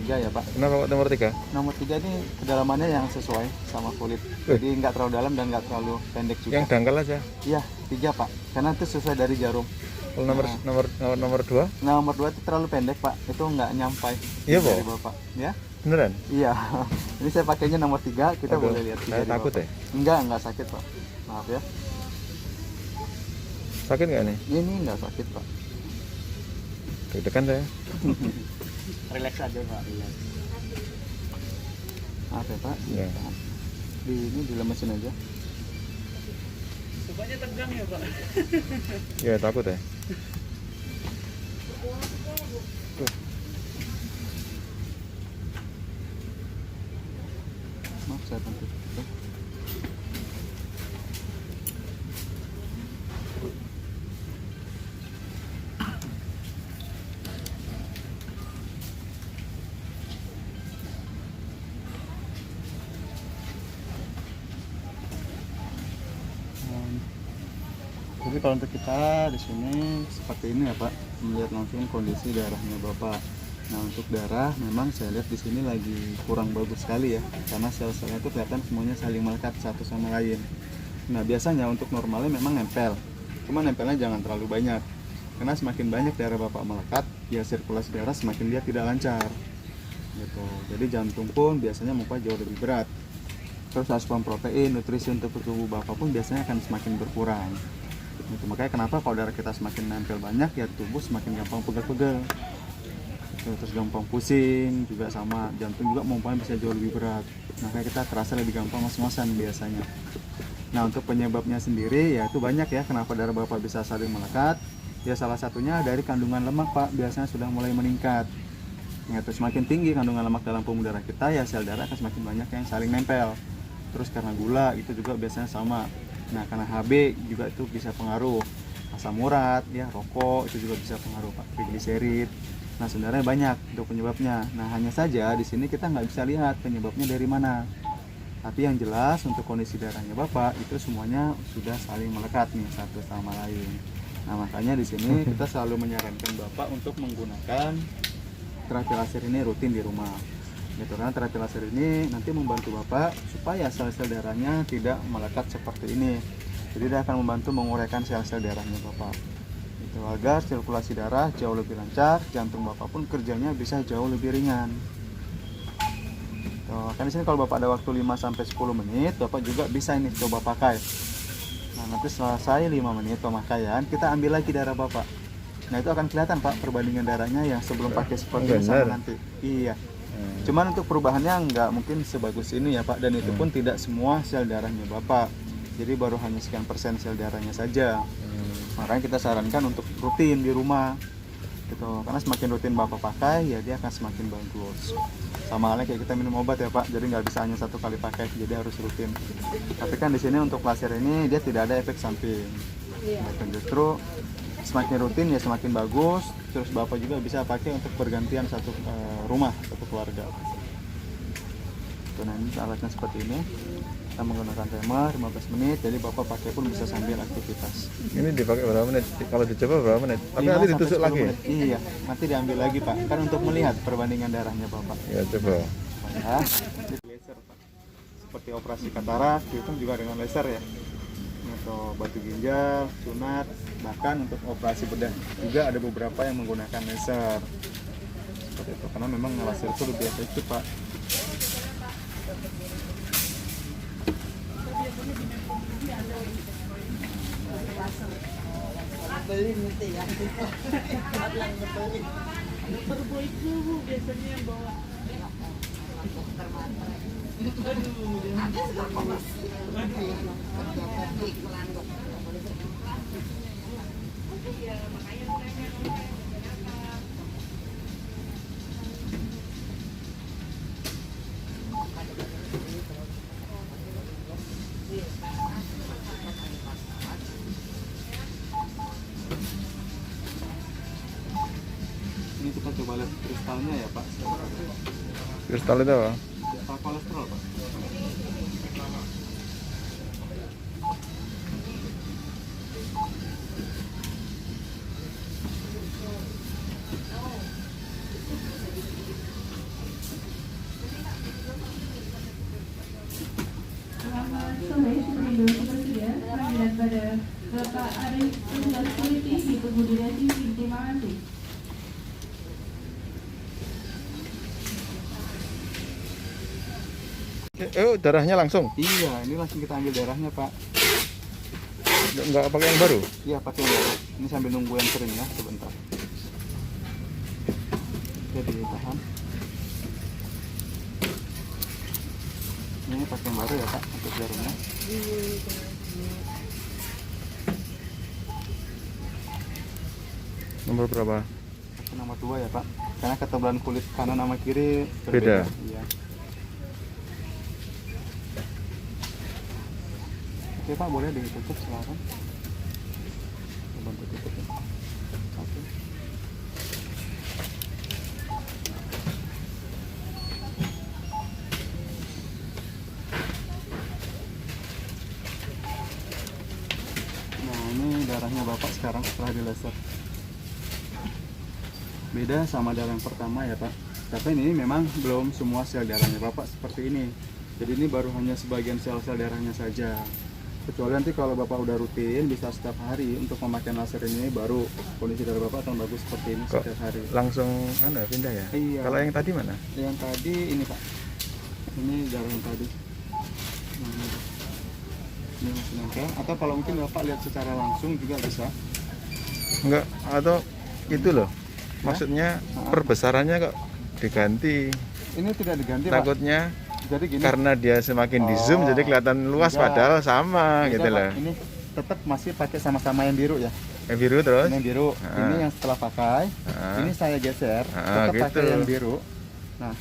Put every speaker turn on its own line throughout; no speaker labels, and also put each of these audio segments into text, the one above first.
3 ya Pak.
Kenapa kok nomor 3?
Nomor 3 ini kedalamannya yang sesuai sama kulit. Jadi nggak terlalu dalam dan nggak terlalu pendek juga.
Yang dangkal aja.
Iya, 3 Pak. Karena itu sesuai dari jarum.
Kalau nomor 2?
Nomor 2 itu terlalu pendek Pak. Itu nggak nyampai
Iya,
dari
Pak.
Bapak. Ya?
Beneran?
Iya. Ini saya pakainya nomor 3. Kita
Aduh,
boleh lihat
saya
dari
takut
Bapak.
ya.
Enggak sakit Pak. Maaf ya.
Sakit nggak nih?
Ini nggak sakit Pak.
Deg-degan saya.
Relax aja Pak. Relax. Maaf ya Pak.
Iya.
Ini dilemesin aja.
Bapaknya tegang ya Pak?
Iya, takut ya.
Maaf saya bantu. Jadi kalau untuk kita di sini seperti ini ya Pak, melihat langsung kondisi darahnya Bapak. Nah untuk darah memang saya lihat di sini lagi kurang bagus sekali ya, karena sel-selnya itu kelihatan semuanya saling melekat satu sama lain. Nah biasanya untuk normalnya memang nempel, cuma nempelnya jangan terlalu banyak, karena semakin banyak darah Bapak melekat, ya sirkulasi darah semakin dia tidak lancar. Gitu. Jadi jantung pun biasanya muka jauh lebih berat. Terus asupan protein, nutrisi untuk tubuh Bapak pun biasanya akan semakin berkurang. Itu makanya kenapa kalau darah kita semakin nempel banyak ya tubuh semakin gampang pegel-pegel, terus gampang pusing juga, sama jantung juga pompanya bisa jauh lebih berat. Nah kayak kita terasa lebih gampang ngos-ngosan biasanya. Nah untuk penyebabnya sendiri ya itu banyak ya, kenapa darah Bapak bisa saling melekat ya, salah satunya dari kandungan lemak Pak, biasanya sudah mulai meningkat ya. Terus semakin tinggi kandungan lemak dalam pembuluh darah kita ya sel darah akan semakin banyak yang saling nempel. Terus karena gula itu juga biasanya sama. Nah karena HB juga itu bisa pengaruh, asam urat ya, rokok itu juga bisa pengaruh Pak, trigliserid. Nah sebenarnya banyak untuk penyebabnya. Nah hanya saja di sini kita nggak bisa lihat penyebabnya dari mana. Tapi yang jelas untuk kondisi darahnya Bapak itu semuanya sudah saling melekat nih satu sama lain. Nah makanya di sini kita selalu menyarankan Bapak untuk menggunakan terapi laser ini rutin di rumah. Gitu kan, terapi laser ini nanti membantu Bapak supaya sel-sel darahnya tidak melekat seperti ini. Jadi dia akan membantu menguraikan sel-sel darahnya Bapak. Itu agar sirkulasi darah jauh lebih lancar, jantung Bapak pun kerjanya bisa jauh lebih ringan. Tuh, kan di sini kalau Bapak ada waktu 5 sampai 10 menit, Bapak juga bisa ini coba pakai. Nah, nanti selesai 5 menit pemakaian, kita ambil lagi darah Bapak. Nah, itu akan kelihatan Pak perbandingan darahnya yang sebelum pakai seperti ini sama nanti. Iya. Cuman untuk perubahannya nggak mungkin sebagus ini ya Pak, dan itu pun tidak semua sel darahnya Bapak. Jadi baru hanya sekian persen sel darahnya saja. Makanya kita sarankan untuk rutin di rumah. Gitu. Karena semakin rutin Bapak pakai ya dia akan semakin bagus. Sama halnya kayak kita minum obat ya Pak, jadi nggak bisa hanya satu kali pakai, jadi harus rutin. Tapi kan di sini untuk laser ini dia tidak ada efek samping. Dan justru semakin rutin ya semakin bagus. Terus Bapak juga bisa pakai untuk bergantian satu rumah, satu keluarga. Nah ini alatnya seperti ini, kita menggunakan timer 15 menit, jadi Bapak pakai pun bisa sambil aktivitas.
Ini dipakai berapa menit? Kalau dicoba berapa menit? Tapi
5
nanti
sampai
ditusuk
10
lagi?
menit. Iya, nanti diambil lagi Pak, kan untuk melihat perbandingan darahnya Bapak.
Ya coba.
Ya, laser Pak. Seperti operasi katarak itu juga dengan laser ya. Atau batu ginjal, sunat, bahkan untuk operasi bedah juga ada beberapa yang menggunakan laser. Seperti itu, karena memang laser itu lebih efektif Pak.
Perboiku Bu biasanya yang bawa.
Ini kita coba lihat kristalnya ya Pak.
Kristal itu apa?
Kristal kolesterol Pak.
ada tugas politik gitu Bu Direksi, terima kasih.
Darahnya langsung?
Iya, ini langsung kita ambil darahnya Pak.
Nggak pakai yang baru?
Iya pakai yang baru. Ini sambil nunggu yang kering ya sebentar. Oke, ditahan. Ini pakai yang baru ya Pak untuk jarumnya.
Nomor berapa?
Pakai nomor 2 ya Pak. Karena ketebalan kulit kanan sama kiri
Beda.
berbeda. Iya. Oke Pak, boleh ditutup sekarang. Bantu tutup ya. Oke. Nah ini darahnya Bapak sekarang setelah di laser. Beda sama darah yang pertama ya Pak. Tapi ini memang belum semua sel darahnya Bapak seperti ini. Jadi ini baru hanya sebagian sel-sel darahnya saja. Kecuali nanti kalau Bapak udah rutin bisa setiap hari untuk pemakaian laser ini, baru kondisi darah Bapak akan bagus seperti ini
Kok
setiap hari.
langsung pindah ya?
Iya.
Kalau yang tadi mana?
Yang tadi ini Pak. Ini darah yang tadi. Nah, ini masih nempel. Atau kalau mungkin Bapak lihat secara langsung juga bisa.
Enggak, atau itu loh. Maksudnya perbesarannya kok diganti.
Ini tidak diganti Pak.
Takutnya
Jadi gini.
karena dia semakin di zoom jadi kelihatan luas
Enggak.
padahal sama
Beda,
gitu
Pak.
loh.
Ini tetap masih pakai sama-sama yang biru ya.
Yang biru terus?
Ini yang biru.
Ah.
Ini yang setelah pakai.
Ah.
Ini saya geser.
Ah,
Tetap pakai
gitu.
yang biru. Nah,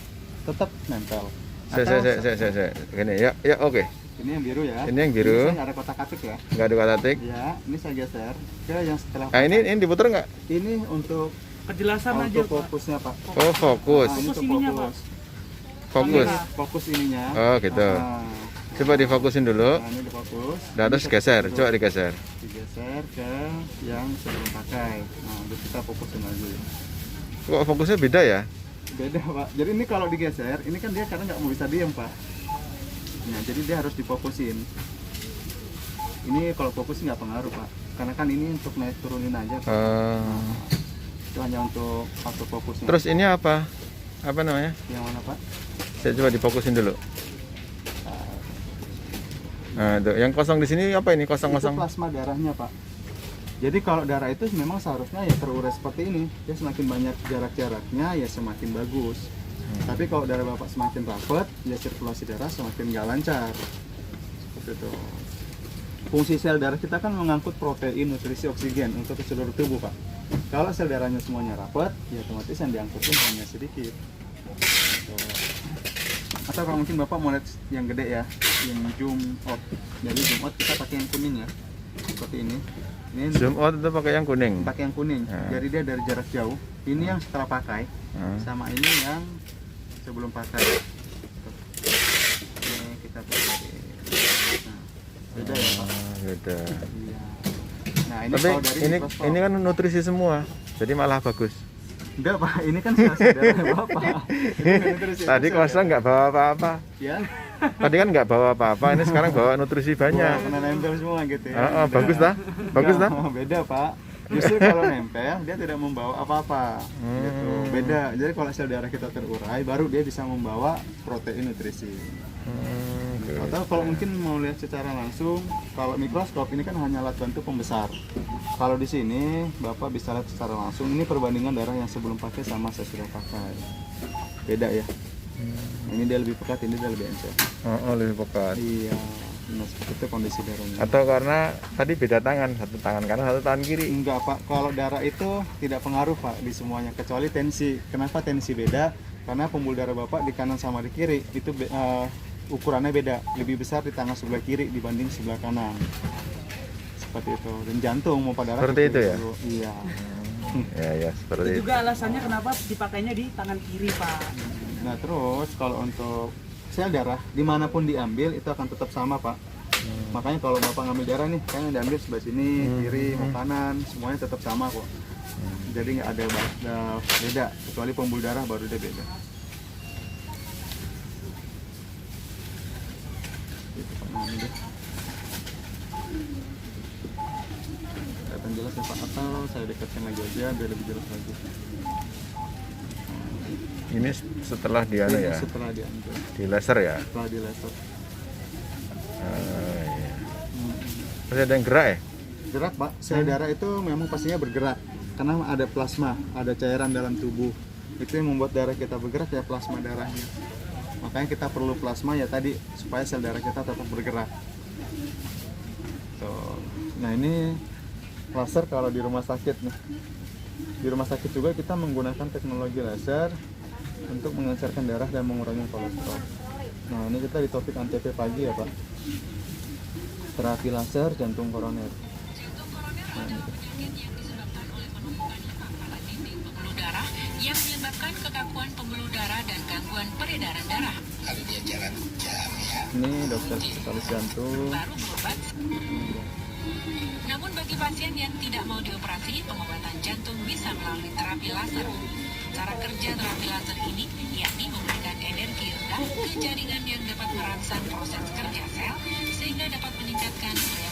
tetap nempel.
Saya. Gini, ya oke.
Ini yang biru ya.
Ini yang biru.
Ini ada kotak atik ya.
Nggak ada kata tik.
Ya, ini saya geser ke yang setelah
Nah ini diputer nggak?
Ini untuk
Kejelasan aja Pak.
fokusnya Pak.
Oh fokus,
Nah, ini
Fokus
untuk
ininya,
fokus.
fokus.
Ini fokus ininya.
Oh gitu.
Nah,
Coba difokusin dulu.
nah, ini difokus.
Dan terus
Ini
geser,
dulu.
coba digeser.
Digeser ke yang sebelum pakai. Nah, terus kita fokusin lagi.
Kok fokusnya beda ya?
Beda Pak. Jadi ini kalau digeser, ini kan dia kadang nggak mau bisa diem Pak. Nah, jadi dia harus difokusin. Ini kalau fokus nggak pengaruh Pak. Karena kan ini untuk naik turunin aja Pak. Itu hanya untuk waktu fokusnya.
Terus ini apa? Apa namanya?
Yang mana Pak?
Saya coba difokusin dulu. Nah, tuh. Yang kosong di sini apa ini?
Itu
Kosong-kosong.
plasma darahnya Pak. Jadi kalau darah itu memang seharusnya ya terurai seperti ini. Ya semakin banyak jarak-jaraknya ya semakin bagus. Tapi kalau darah Bapak semakin rapat, ya sirkulasi darah semakin nggak lancar. Seperti itu. Fungsi sel darah kita kan mengangkut protein, nutrisi, oksigen untuk ke seluruh tubuh Pak. Kalau sel darahnya semuanya rapat, ya otomatis yang diangkutin hanya sedikit. Gitu. Atau kalau mungkin Bapak mau lihat yang gede ya, yang zoom out. Jadi zoom out kita pakai yang kuning ya, seperti ini. Ini
Zoom out itu pakai yang kuning.
pakai yang kuning.
Ya.
Jadi dia dari jarak jauh. Ini yang setelah pakai, sama ini yang sebelum pakai. Ini kita pakai. Nah, beda ya Pak.
Beda.
Iya. Nah ini
Tapi
kalau dari mikroskop.
ini kan nutrisi semua, jadi malah bagus.
Enggak Pak, ini kan sel-sel darahnya Bapak. Ini nggak nutrisi,
Tadi
itu sel
kosong nggak bawa apa-apa.
ya.
Tadi kan nggak bawa apa-apa, ini sekarang bawa nutrisi banyak.
Kena nempel semua gitu ya.
Oh,
Beda.
bagus dah, bagus dah.
Nggak, beda Pak. Justru kalau nempel dia tidak membawa apa-apa. Gitu. Beda. Jadi kalau sel darah kita terurai, baru dia bisa membawa protein nutrisi. Atau kalau mungkin mau lihat secara langsung, kalau mikroskop ini kan hanya alat bantu pembesar. Kalau di sini Bapak bisa lihat secara langsung, ini perbandingan darah yang sebelum pakai sama sesudah pakai. Beda ya. Ini dia lebih pekat, ini dia lebih encer.
Oh, lebih pekat.
Iya. Nah, seperti itu kondisi darahnya.
Atau karena tadi beda tangan, satu tangan kanan, satu tangan kiri.
Enggak Pak, kalau darah itu tidak pengaruh Pak di semuanya, kecuali tensi. Kenapa tensi beda? Karena pembuluh darah Bapak di kanan sama di kiri itu ukurannya beda, lebih besar di tangan sebelah kiri dibanding sebelah kanan. Seperti itu. Dan jantung mau pada darah
Seperti itu ya?
Iya.
Ya, seperti
Itu
itu.
juga alasannya kenapa dipakainya di tangan kiri Pak.
Nah terus kalau untuk sel darah dimanapun diambil itu akan tetap sama Pak. Makanya kalau Bapak ngambil darah nih, kan yang diambil sebelah sini, kiri, mau kanan, semuanya tetap sama kok. Jadi nggak ada beda, kecuali pembuluh darah baru dia beda. Gitu, Pak. Nah, ini deh. atau saya dekatkan lagi aja biar lebih jelas lagi.
Ini setelah di anu
Ini
ya,
setelah diambil,
di laser ya.
setelah di laser.
Iya. Masih ada yang gerak ya?
Gerak Pak, sel darah itu memang pastinya bergerak karena ada plasma, ada cairan dalam tubuh. Itu yang membuat darah kita bergerak ya, plasma darahnya. Makanya kita perlu plasma ya tadi supaya sel darah kita tetap bergerak. Tuh. Nah ini laser kalau di rumah sakit nih. Di rumah sakit juga kita menggunakan teknologi laser untuk mengencerkan darah dan mengurangi kolesterol. Nah ini kita di topik Antv pagi ya Pak. Terapi laser jantung koroner. Nah, ini.
Pembuluh darah yang menyebabkan kekakuan pembuluh darah dan gangguan peredaran darah.
Ini dokter spesialis jantung.
Baru berobat. Namun bagi pasien yang tidak mau dioperasi, pengobatan jantung bisa melalui terapi laser. Cara kerja terapi laser ini yakni memberikan energi rendah ke jaringan yang dapat merangsang proses kerja sel sehingga dapat meningkatkan daya